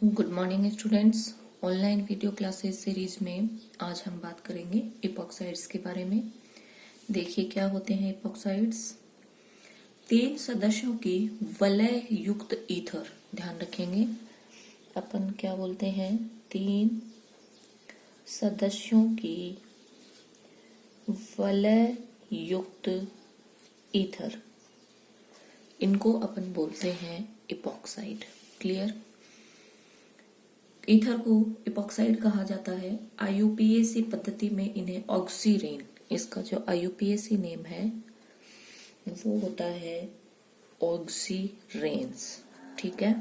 Good morning students. Online video classes series में आज हम बात करेंगे इपॉक्साइड्स के बारे में। देखिए क्या होते हैं इपॉक्साइड्स। 3 सदस्यों की वलय युक्त ईथर, ध्यान रखेंगे अपन क्या बोलते हैं, 3 सदस्यों की वलय युक्त ईथर, इनको अपन बोलते हैं इपॉक्साइड। क्लियर। ईथर को इपॉक्साइड कहा जाता है। आईयूपीएसी पद्धति में इन्हें ऑक्सीरेन, इसका जो आईयूपीएसी नेम है वो होता है ऑक्सीरेन्स। ठीक है।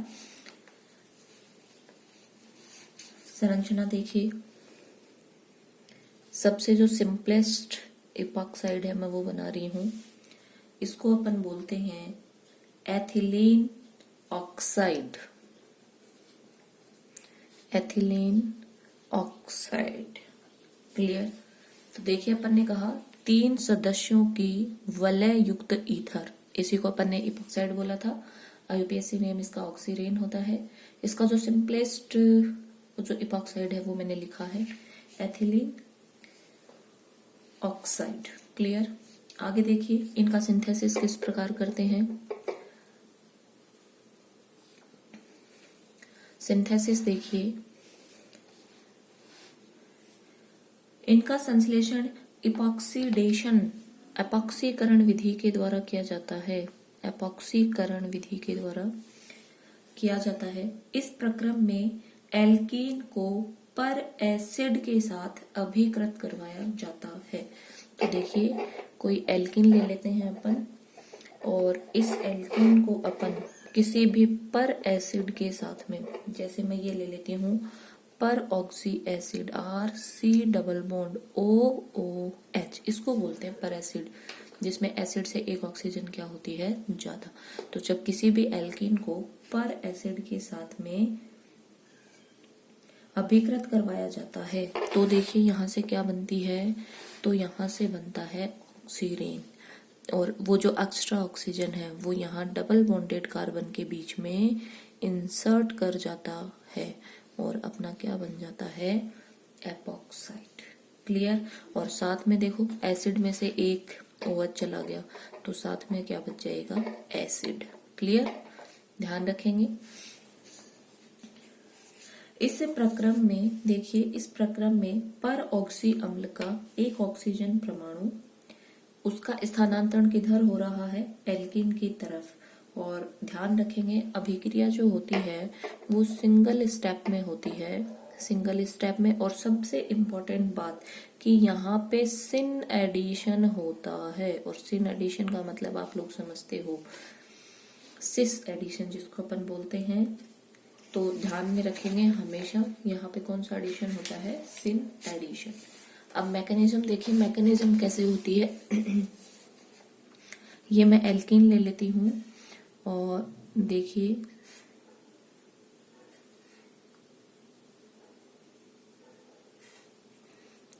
संरचना देखिए, सबसे जो सिंपलेस्ट इपॉक्साइड है मैं वो बना रही हूं। इसको अपन बोलते हैं ethylene oxide. Ethylene oxide. Clear. तो देखिए अपन ने कहा 3 सदस्यों की वलय युक्त ईथर, इसी को अपन ने इपॉक्साइड बोला था। आईयूपीएसी नेम इसका ऑक्सीरेन होता है। इसका जो सिंपलेस्ट जो इपॉक्साइड है वो मैंने लिखा है एथिलीन ऑक्साइड। क्लियर। आगे देखिए इनका सिंथेसिस किस प्रकार करते हैं। सिंथेसिस देखिए, इनका संश्लेषण एपॉक्सीकरण विधि के द्वारा किया जाता है। एपॉक्सीकरण विधि के द्वारा किया जाता है। इस प्रक्रम में एल्कीन को पर एसिड के साथ अभिकृत करवाया जाता है। तो देखिए कोई एल्कीन ले लेते हैं अपन, और इस एल्कीन को अपन किसी भी पर एसिड के साथ में, जैसे मैं ये ले लेती हूँ पर oxy acid RC double bond OOH, इसको बोलते हैं पर एसिड, जिसमें एसिड से एक ऑक्सीजन क्या होती है, ज्यादा। तो जब किसी भी एल्कीन को पर एसिड के साथ में अभिकृत करवाया जाता है तो देखिए यहां से क्या बनती है, तो यहां से बनता है ऑक्सीरेन, और वो जो एक्स्ट्रा ऑक्सीजन है वो यहाँ डबल बॉन्डेड कार्बन के बीच में इंसर्ट कर जाता है और अपना क्या बन जाता है, एपॉक्साइड। क्लियर। और साथ में देखो एसिड में से एक OH चला गया तो साथ में क्या बच जाएगा, एसिड। क्लियर। ध्यान रखेंगे। इस प्रक्रम में देखिए, इस प्रक्रम में पर ऑक्सी अम्ल का एक ऑक्सीजन परमाणु, उसका स्थानांतरण किधर हो रहा है, एल्कीन की तरफ। और ध्यान रखेंगे अभिक्रिया जो होती है वो सिंगल स्टेप में होती है, सिंगल स्टेप में। और सबसे इम्पोर्टेंट बात कि यहाँ पे सिन एडिशन होता है, और सिन एडिशन का मतलब आप लोग समझते हो, सिस एडिशन जिसको अपन बोलते हैं। तो ध्यान में रखेंगे हमेशा यहाँ पे कौन सा एडिशन होता है, सिन एडिशन। अब मैकेनिज्म देखिए, मैकेनिज्म कैसे होती है। ये मैं एल्कीन ले लेती हूँ और देखिए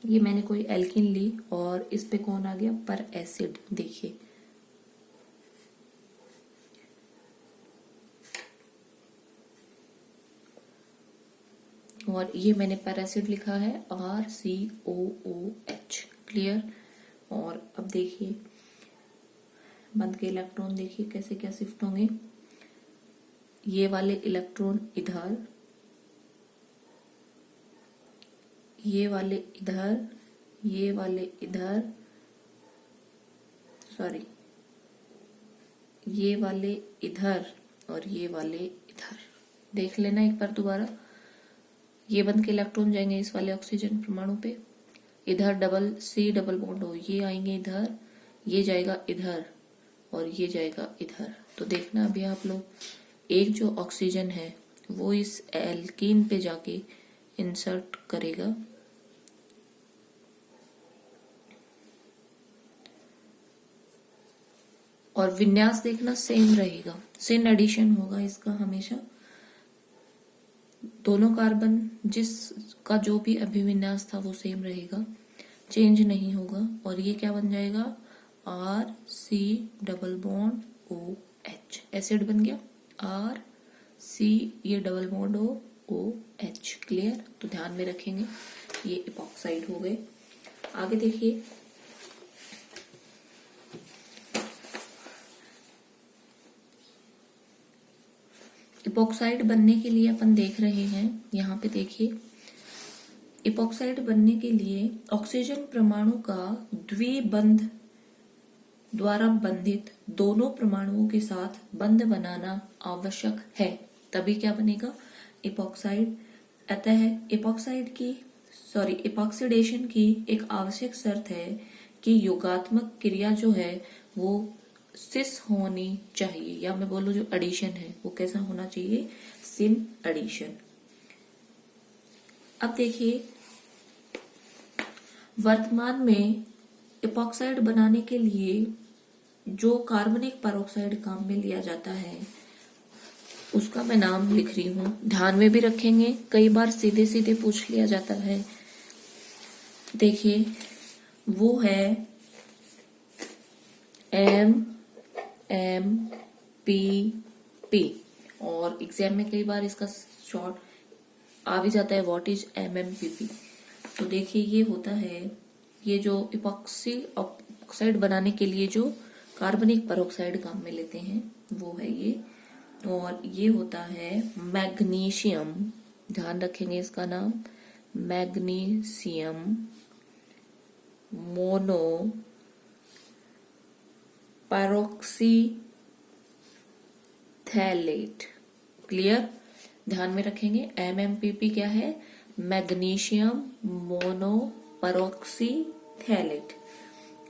ये मैंने कोई एल्कीन ली और इस पे कौन आ गया, पर एसिड। देखिए और ये मैंने पर एसिड लिखा है RCOOH। क्लियर। और अब देखिए बंद के इलेक्ट्रॉन देखिए कैसे क्या शिफ्ट होंगे। ये वाले इलेक्ट्रॉन इधर, ये वाले इधर, ये वाले इधर, सॉरी ये वाले इधर और ये वाले इधर। देख लेना एक बार दोबारा। ये बंद के इलेक्ट्रॉन जाएंगे इस वाले ऑक्सीजन परमाणु पे, इधर C डबल बॉन्ड हो, ये आएंगे इधर, ये जाएगा इधर और ये जाएगा इधर। तो देखना अभी आप लोग, एक जो ऑक्सीजन है वो इस एल्कीन पे जाके इंसर्ट करेगा, और विन्यास देखना सेम रहेगा, सिन एडिशन होगा इसका हमेशा। दोनों कार्बन जिसका जो भी अभिविन्यास था वो सेम रहेगा, चेंज नहीं होगा। और ये क्या बन जाएगा, RC double bond OH, acid बन गया। RC ये डबल बॉन्ड OH। क्लियर? तो ध्यान में रखेंगे, ये इपॉक्साइड हो गए। आगे देखिए, इपॉक्साइड बनने के लिए अपन देख रहे हैं, यहाँ पे देखिए, इपॉक्साइड बनने के लिए ऑक्सीजन परमाणु का द्विबंध द्वारा बंधित दोनों परमाणुओं के साथ बंध बनाना आवश्यक है, तभी क्या बनेगा? इपॉक्साइड। अतः इपॉक्सीडेशन की एक आवश्यक शर्त है कि योगात्मक क्रिया जो है वो सिस होनी चाहिए, या मैं बोलूं जो एडिशन है वो कैसा होना चाहिए? सिन एडिशन। अब देखिए, वर्तमान में इपॉक्साइड बनाने के लिए जो कार्बनिक पेरोक्साइड काम में लिया जाता है उसका मैं नाम लिख रही हूं, ध्यान में भी रखेंगे, कई बार सीधे सीधे पूछ लिया जाता है। देखिए, वो है MMPP, और एग्जाम में कई बार इसका शॉर्ट आ भी जाता है, व्हाट इज MMPP। तो देखिए, ये होता है, ये जो ऑक्साइड बनाने के लिए जो कार्बनिक पेरोक्साइड काम में लेते हैं वो है ये, और ये होता है मैग्नीशियम। ध्यान रखेंगे इसका नाम, मैग्नीशियम मोनो पेरोक्सीथैलेट। क्लियर? ध्यान में रखेंगे, MMPP क्या है? Magnesium mono peroxyphthalate.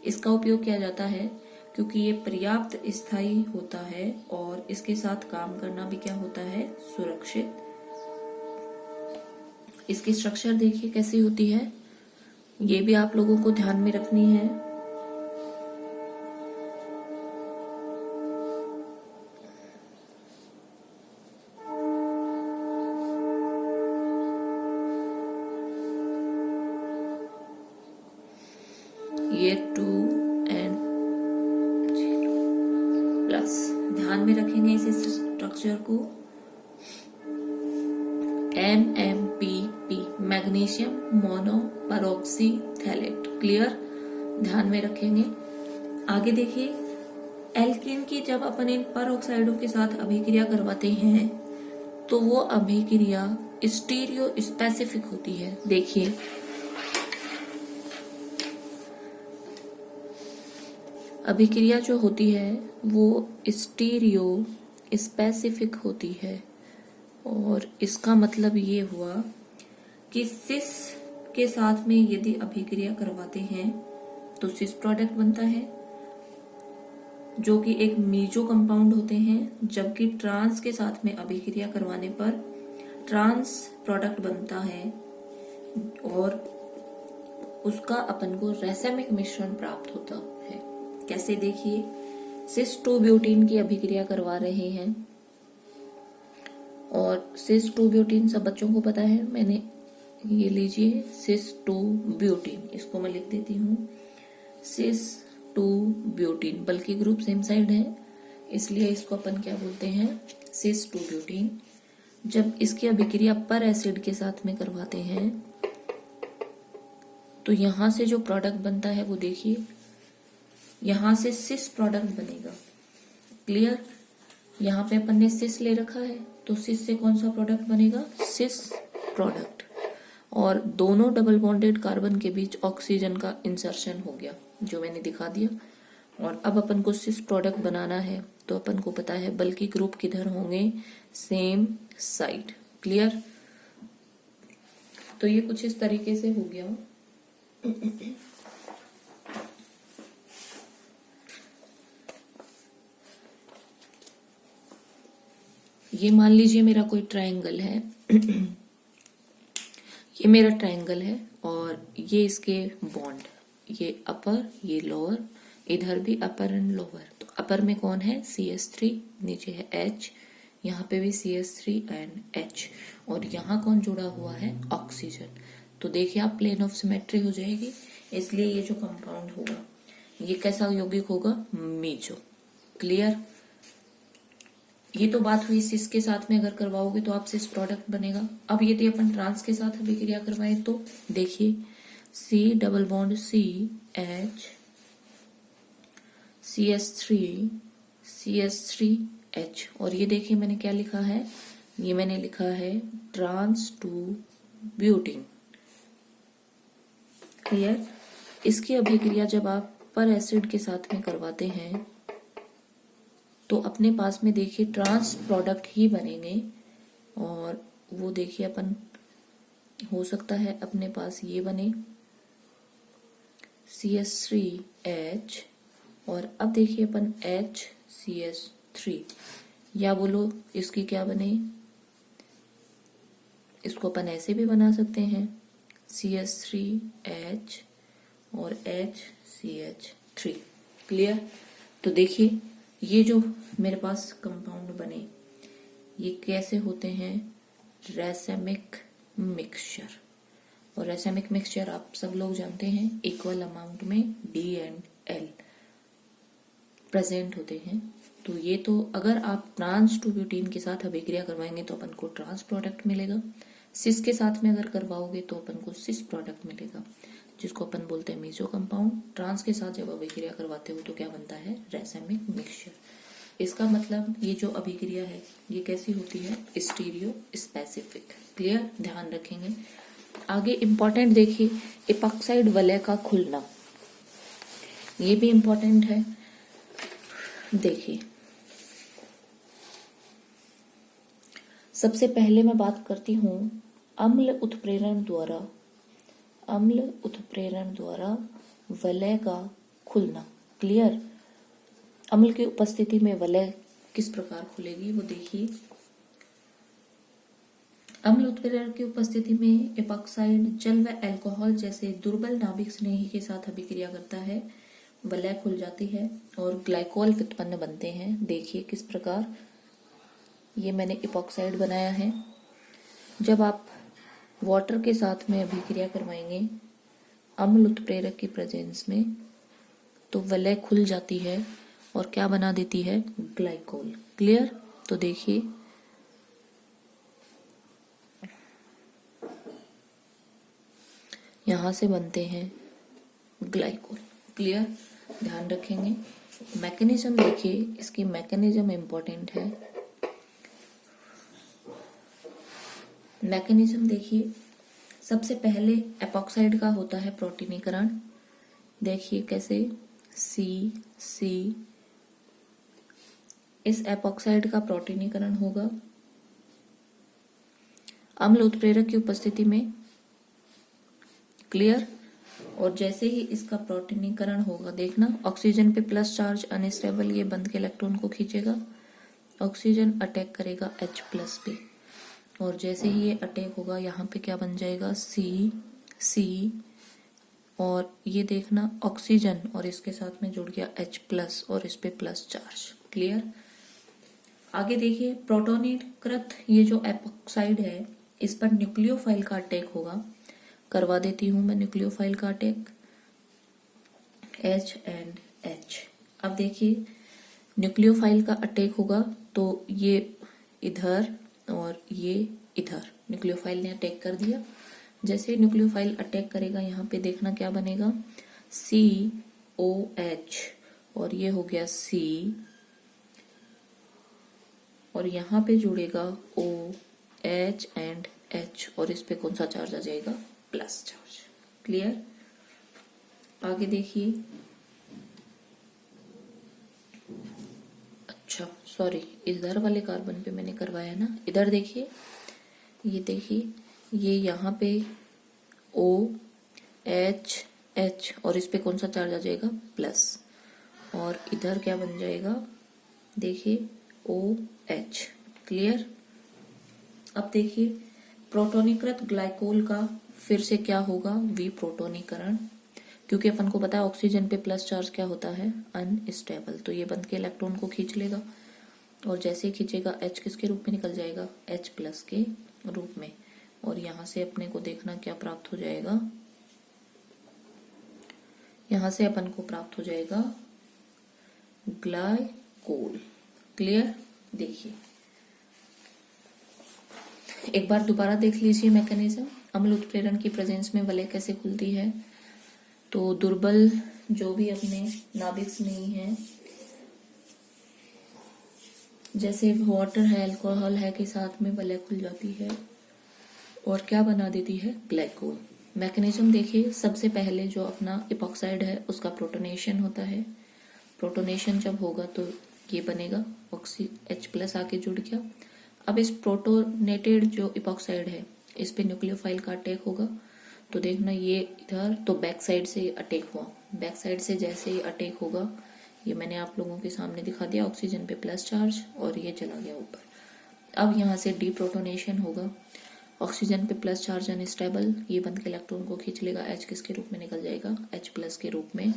इसका उपयोग किया जाता है क्योंकि ये पर्याप्त स्थायी होता है और इसके साथ काम करना भी क्या होता है? सुरक्षित। इसकी स्ट्रक्चर देखिए कैसी होती है, ये भी आप लोगों को ध्यान में रखनी है। ये 2N प्लस, ध्यान में रखेंगे इस स्ट्रक्चर को। MMPP magnesium mono peroxyphthalate. Clear? ध्यान में रखेंगे। आगे देखिए, एल्कीन की जब अपन इन पेरोक्साइडों के साथ अभिक्रिया करवाते हैं तो वो अभिक्रिया स्टीरियो स्पेसिफिक होती है। देखिए, अभिक्रिया जो होती है वो स्टीरियो स्पेसिफिक होती है, और इसका मतलब ये हुआ कि सिस के साथ में यदि अभिक्रिया करवाते हैं तो सिस प्रोडक्ट बनता है जो कि एक मीजो कंपाउंड होते हैं, जबकि ट्रांस के साथ में अभिक्रिया करवाने पर ट्रांस प्रोडक्ट बनता है और उसका अपन को रैसेमिक मिश्रण प्राप्त होता है। कैसे? देखिए, सिस 2 ब्यूटीन की अभिक्रिया करवा रहे हैं, और सिस 2 ब्यूटीन सब बच्चों को पता है, मैंने ये लीजिए सिस 2 ब्यूटीन, इसको मैं लिख देती हूँ सिस 2 ब्यूटीन, बल्कि ग्रुप सेम साइड है इसलिए इसको अपन क्या बोलते हैं? सिस 2 ब्यूटीन। जब इसकी अभिक्रिया पर एसिड के साथ में करवाते हैं तो यहां से जो प्रोडक्ट बनता है वो देखिए, यहां से सिस प्रोडक्ट बनेगा। क्लियर? यहाँ पे अपन ने सिस ले रखा है तो सिस से कौन सा प्रोडक्ट बनेगा? सिस प्रोडक्ट। और दोनों डबल बॉन्डेड कार्बन के बीच ऑक्सीजन का इंसर्शन हो गया, जो मैंने दिखा दिया। और अब अपन को सिस प्रोडक्ट बनाना है तो अपन को पता है बल्कि ग्रुप किधर होंगे? Same side. क्लियर? तो ये कुछ इस तरीके से हो गया। ये मान लीजिए मेरा कोई ट्रायंगल है ये मेरा ट्रायंगल है और ये इसके बॉन्ड, ये अपर ये लोअर, इधर भी अपर एंड लोअर। तो अपर में कौन है? CH3, नीचे है H, यहाँ पे भी CH3 एंड H, और यहाँ कौन जुड़ा हुआ है? ऑक्सीजन। तो देखिए आप, प्लेन ऑफ सिमेट्री हो जाएगी, इसलिए ये जो कंपाउंड होगा ये कैसा यौगिक होगा? मीजो। क्लियर? ये तो बात हुई सिस के साथ में अगर करवाओगे तो आप सिस प्रोडक्ट बनेगा। अब यदि अपन ट्रांस के साथ अभिक्रिया करवाएं तो देखिए C double bond CH CH3 और ये देखिए मैंने क्या लिखा है, ये मैंने लिखा है ट्रांस टू ब्यूटीन। क्लियर। इसकी अभिक्रिया जब आप पर एसिड के साथ में करवाते हैं तो अपने पास में देखिए ट्रांस प्रोडक्ट ही बनेंगे और वो देखिए अपन हो सकता है अपने पास ये बने CH3H और अब देखिए अपन HCH3 या बोलो इसकी क्या बने, इसको अपन ऐसे भी बना सकते हैं CH3H और HCH3। क्लियर। तो देखिए ये जो मेरे पास कंपाउंड बने ये कैसे होते हैं, रैसेमिक मिक्सचर। और रैसेमिक मिक्सचर आप सब लोग जानते हैं इक्वल अमाउंट में D एंड L प्रेजेंट होते हैं। तो ये तो अगर आप ट्रांस टू ब्यूटीन के साथ अभिक्रिया करवाएंगे तो अपन को ट्रांस प्रोडक्ट मिलेगा, सिस के साथ में अगर करवाओगे तो अपन को सिस प्रोडक्ट मिलेगा जिसको अपन बोलते हैं मेसो कंपाउंड। ट्रांस के साथ जब अभिक्रिया करवाते हो तो क्या बनता है, रैसेमिक मिक्सचर। इसका मतलब ये जो अभिक्रिया है ये कैसी होती है, स्टीरियो स्पेसिफिक। क्लियर, ध्यान रखेंगे। आगे इंपॉर्टेंट देखिए इपॉक्साइड वलय का खुलना, ये भी इंपॉर्टेंट है। देखिए सबसे पहले मैं बात करती हूं अम्ल उत्प्रेरण द्वारा वलय का खुलना। क्लियर। अम्ल की उपस्थिति में वलय किस प्रकार खुलेगी वो देखिए। अम्ल उत्प्रेरण की उपस्थिति में इपॉक्साइड जल व अल्कोहल जैसे दुर्बल नाभिक स्नेही के साथ अभिक्रिया करता है, वलय खुल जाती है और ग्लाइकोल व्युत्पन्न बनते हैं। देखिए किस प्रकार, ये मैंने इपॉक्साइड बनाया है। जब आप वाटर के साथ में अभिक्रिया करवाएंगे अम्ल उत्प्रेरक की प्रेजेंस में तो वलय खुल जाती है और क्या बना देती है, ग्लाइकोल। क्लियर। तो देखिए यहां से बनते हैं ग्लाइकोल। क्लियर, ध्यान रखेंगे। मैकेनिज्म देखिए, इसकी मैकेनिज्म इंपॉर्टेंट है। मैकेनिज्म देखिए, सबसे पहले एपॉक्साइड का होता है प्रोटीनीकरण। देखिए कैसे, C इस एपॉक्साइड का प्रोटीनीकरण होगा अम्ल उत्प्रेरक की उपस्थिति में। क्लियर। और जैसे ही इसका प्रोटीनीकरण होगा देखना ऑक्सीजन पे प्लस चार्ज अनस्टेबल, ये बंध के इलेक्ट्रॉन को खींचेगा, ऑक्सीजन अटैक करेगा H प्लस पे और जैसे ही ये अटैक होगा यहाँ पे क्या बन जाएगा, C और ये देखना ऑक्सीजन और इसके साथ में जुड़ गया H प्लस और इस पे प्लस चार्ज। क्लियर। आगे देखिए प्रोटोनीकृत ये जो एपॉक्साइड है इस पर न्यूक्लियोफाइल का अटैक होगा। करवा देती हूं मैं न्यूक्लियोफाइल का अटैक, H एंड H। अब देखिए न्यूक्लियोफाइल का अटैक होगा तो ये इधर और ये इधर, न्यूक्लियोफाइल ने अटैक कर दिया। जैसे न्यूक्लियोफाइल अटैक करेगा यहाँ पे देखना क्या बनेगा, COH और ये हो गया C और यहाँ पे जुड़ेगा OH एंड H और इस पे कौन सा चार्ज आ जाएगा, प्लस चार्ज। क्लियर। आगे देखिए, अच्छा सॉरी इधर वाले कार्बन पे मैंने करवाया ना, इधर देखिए, ये देखिए ये यहाँ पे OH H और इस पे कौन सा चार्ज आ जाएगा, प्लस, और इधर क्या बन जाएगा देखिए OH। क्लियर। अब देखिए प्रोटोनीकृत ग्लाइकोल का फिर से क्या होगा, विप्रोटोनीकरण, क्योंकि अपन को पता है ऑक्सीजन पे प्लस चार्ज क्या होता है, अनस्टेबल, तो ये बंध के इलेक्ट्रॉन को खींच लेगा और जैसे ही खींचेगा H किसके रूप में निकल जाएगा, H प्लस के रूप में, और यहां से अपने को देखना क्या प्राप्त हो जाएगा, यहां से अपन को प्राप्त हो जाएगा ग्लाइकोल। क्लियर। देखिए एक बार दोबारा देख लीजिए मैकेनिज्म। अम्ल उत्प्रेरण की प्रेजेंस में वलय कैसे खुलती है। तो दुर्बल जो भी अपने नाभिक नहीं है, जैसे वाटर है, अल्कोहल है के साथ में वलय खुल जाती है और क्या बना देती है, ग्लाइकोल। मैकेनिज्म देखिए, सबसे पहले जो अपना इपॉक्साइड है उसका प्रोटोनेशन होता है। प्रोटोनेशन जब होगा तो ये बनेगा ऑक्सी H+ आके जुड़ गया। अब इस प्रोटोनेटेड जो इपॉक्साइड है इस पे न्यूक्लियोफाइल का अटैक होगा। तो देखना ये इधर तो बैक साइड से अटैक हुआ, बैक साइड से जैसे ही अटैक होगा, ये मैंने आप लोगों के सामने दिखा दिया, ऑक्सीजन पे प्लस चार्ज और ये चला गया ऊपर। अब यहाँ से डीप्रोटोनेशन होगा, ऑक्सीजन पे प्लस चार्ज अनस्टेबल, ये बंद के इलेक्ट्रॉन को खींच लेगा, H किसके रूप में निकल जाएगा, H+ के रूप में।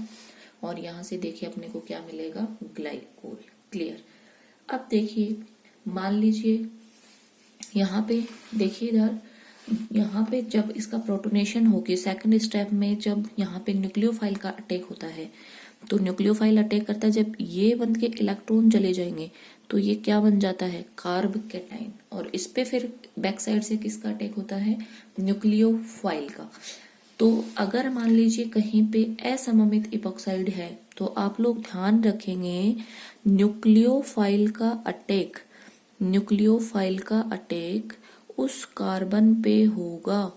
और यहाँ से देखिए अपने को क्या मिलेगा, ग्लाइकोल। क्लियर। अब देखिए मान लीजिए यहाँ पे देखिए इधर, यहाँ पे जब इसका प्रोटोनेशन होके सेकंड स्टेप में जब यहाँ पे न्यूक्लियोफाइल का अटैक होता है, तो न्यूक्लियोफाइल अटैक करता है, जब ये बन के इलेक्ट्रॉन चले जाएंगे तो ये क्या बन जाता है, कार्ब कैटाइन। और इस पे फिर बैक साइड से किसका अटैक होता है, न्यूक्लियोफाइल का। तो अगर मान लीजिए कहीं पे असममित इपॉक्साइड है तो आप लोग ध्यान रखेंगे न्यूक्लियोफाइल का अटैक उस कार्बन पे होगा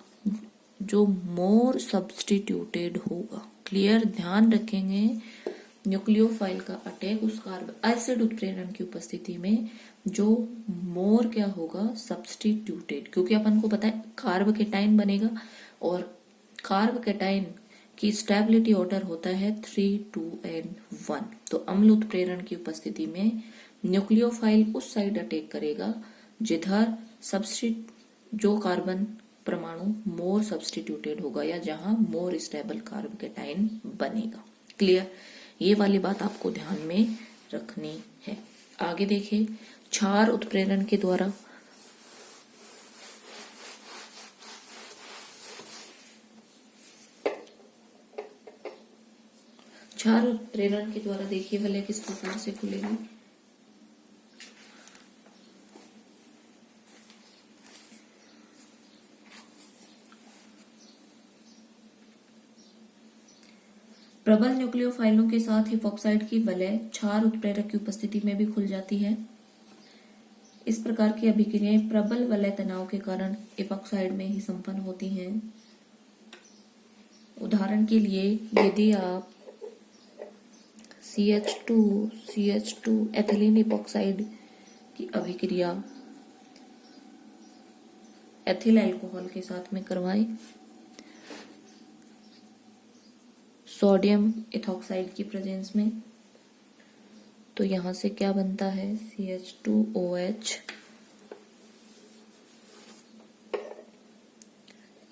जो मोर सब्स्टिट्यूटेड होगा। क्लियर, ध्यान रखेंगे न्यूक्लियोफाइल का अटैक उस कार्बन एसिड उत्प्रेरण की उपस्थिति में जो मोर क्या होगा, सब्स्टिट्यूटेड। क्योंकि अपन को पता है कार्ब कैटाइन बनेगा और कार्ब कैटाइन की स्टेबिलिटी ऑर्डर होता है 3, 2 and 1। तो अम्ल उत्प्रेरण की उपस्थिति में न्यूक्लियोफाइल उस साइड अटैक करेगा जिधर जो कार्बन परमाणु मोर सब्स्टिट्यूटेड होगा या जहां मोर स्टेबल कार्ब कैटाइन बनेगा। क्लियर, ये वाली बात आपको ध्यान में रखनी है। आगे देखिए, क्षार उत्प्रेरण के द्वारा देखिए वलय किस प्रकार से खुलेगी। प्रबल न्यूक्लियोफाइलों के साथ इपॉक्साइड की वलय क्षार उत्प्रेरक की उपस्थिति में भी खुल जाती है। इस प्रकार की अभिक्रियाएं प्रबल वलय तनाव के कारण इपॉक्साइड में ही संपन्न होती हैं। उदाहरण के लिए यदि आप CH2 एथिलीन इपॉक्साइड की अभिक्रिया एथिल अल्कोहल के साथ में करवाएं, सोडियम इथॉक्साइड की प्रेजेंस में, तो यहां से क्या बनता है, CH2OH।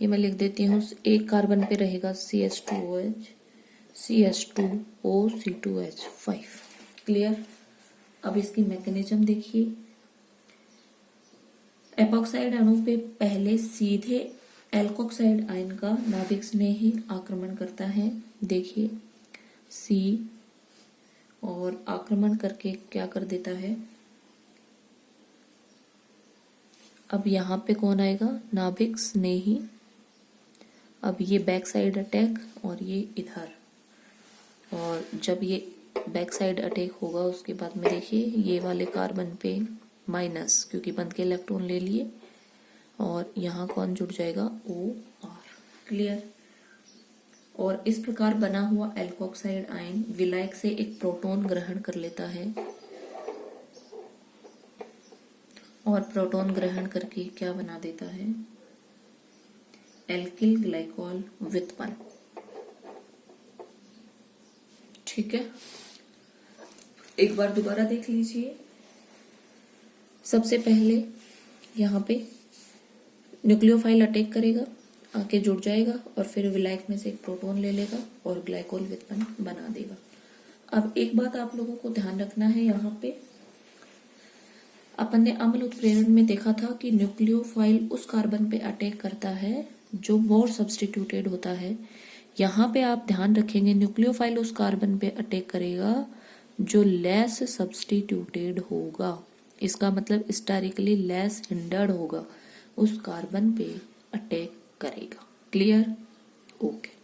ये मैं लिख देती हूँ, एक कार्बन पे रहेगा CH2OH, CH2O C2H5। क्लियर। अब इसकी मैकेनिज्म देखिए, एपॉक्साइड अणु पे पहले सीधे एल्कोक्साइड आयन का नाभिक स्नेही आक्रमण करता है। देखिए C, और आक्रमण करके क्या कर देता है, अब यहाँ पे कौन आएगा, नाभिक स्नेही। अब ये बैक साइड अटैक और ये इधर, और जब ये बैक साइड अटैक होगा उसके बाद में देखिए ये वाले कार्बन पे माइनस, क्योंकि बंद के इलेक्ट्रॉन ले लिए, और यहाँ कौन जुड़ जाएगा, OR। क्लियर। और इस प्रकार बना हुआ एल्कोक्साइड आयन विलायक से एक प्रोटॉन ग्रहण कर लेता है, और प्रोटॉन ग्रहण करके क्या बना देता है, एल्किल ग्लाइकॉल व्युत्पन्न। ठीक है, एक बार दोबारा देख लीजिए। सबसे पहले यहाँ पे न्यूक्लियोफाइल अटैक करेगा, आके जुड़ जाएगा, और फिर विलायक में से एक प्रोटॉन ले लेगा और ग्लाइकोल व्युत्पन्न बना देगा। अब एक बात आप लोगों को ध्यान रखना है, यहाँ पे अपन ने अम्ल उत्प्रेरण में देखा था कि न्यूक्लियोफाइल उस कार्बन पे अटैक करता है जो मोर सब्स्टिट्यूटेड होता है। यहाँ पे आप ध्यान रखेंगे न्यूक्लियोफाइल उस कार्बन पे अटैक करेगा जो लेस सब्स्टिट्यूटेड होगा। इसका मतलब हिस्टोरिकली लेस हिंडर्ड होगा, उस कार्बन पे अटैक करेगा। क्लियर? ओके।